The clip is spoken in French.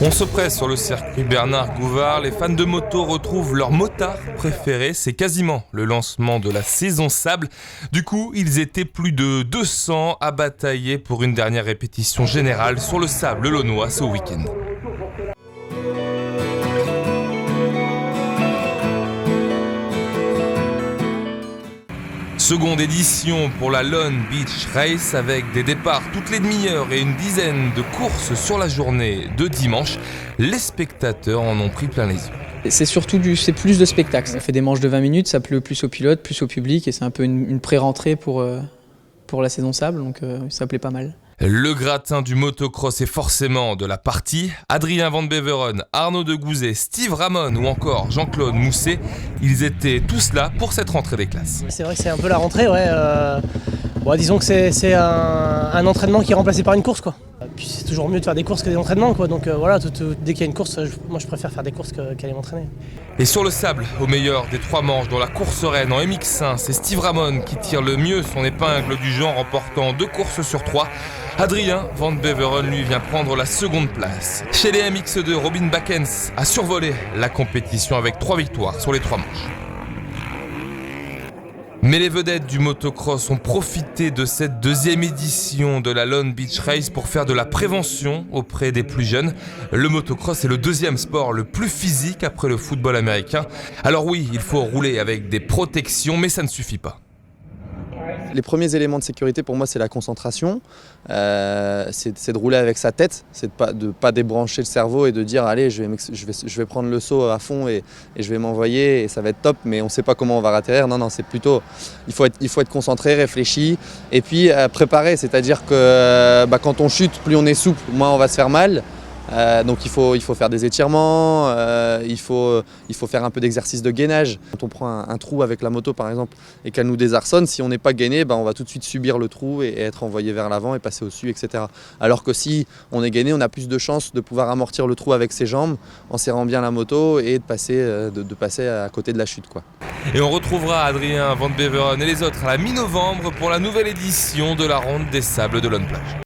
On se presse sur le circuit Bernard Gouvard. Les fans de moto retrouvent leur motard préféré. C'est quasiment le lancement de la saison sable. Du coup, ils étaient plus de 200 à batailler pour une dernière répétition générale sur le sable launois ce week-end. Seconde édition pour la Lone Beach Race avec des départs toutes les demi-heures et une dizaine de courses sur la journée de dimanche. Les spectateurs en ont pris plein les yeux. C'est plus de spectacle. Ça fait des manches de 20 minutes, ça plaît plus aux pilotes, plus au public et c'est un peu une pré-rentrée pour la saison sable, donc ça plaît pas mal. Le gratin du motocross est forcément de la partie. Adrien Van Beveren, Arnaud Degouzet, Steve Ramon ou encore Jean-Claude Mousset, ils étaient tous là pour cette rentrée des classes. C'est vrai que c'est un peu la rentrée, ouais. Disons que c'est un entraînement qui est remplacé par une course, quoi. Puis c'est toujours mieux de faire des courses que des entraînements, quoi. Donc voilà, dès qu'il y a une course, moi je préfère faire des courses qu'aller m'entraîner. Et sur le sable, au meilleur des 3 manches dans la course reine en MX1, c'est Steve Ramon qui tire le mieux son épingle du genre, remportant 2 courses sur 3. Adrien Van Beveren, lui, vient prendre la seconde place. Chez les MX2, Robin Bakens a survolé la compétition avec 3 victoires sur les 3 manches. Mais les vedettes du motocross ont profité de cette deuxième édition de la Lone Beach Race pour faire de la prévention auprès des plus jeunes. Le motocross est le deuxième sport le plus physique après le football américain. Alors oui, il faut rouler avec des protections, mais ça ne suffit pas. Les premiers éléments de sécurité pour moi c'est la concentration, c'est de rouler avec sa tête, c'est de pas débrancher le cerveau et de dire allez je vais prendre le saut à fond et je vais m'envoyer et ça va être top, mais on ne sait pas comment on va atterrir. Non, c'est plutôt il faut être concentré, réfléchi et puis préparé, c'est-à-dire que quand on chute, plus on est souple, moins on va se faire mal. Donc il faut faire des étirements, il faut faire un peu d'exercice de gainage. Quand on prend un trou avec la moto par exemple et qu'elle nous désarçonne, si on n'est pas gainé, on va tout de suite subir le trou et être envoyé vers l'avant et passer au-dessus, etc. Alors que si on est gainé, on a plus de chances de pouvoir amortir le trou avec ses jambes en serrant bien la moto et de passer à côté de la chute, quoi. Et on retrouvera Adrien Van Beveren et les autres à la mi-novembre pour la nouvelle édition de la Ronde des Sables de Lone Plage.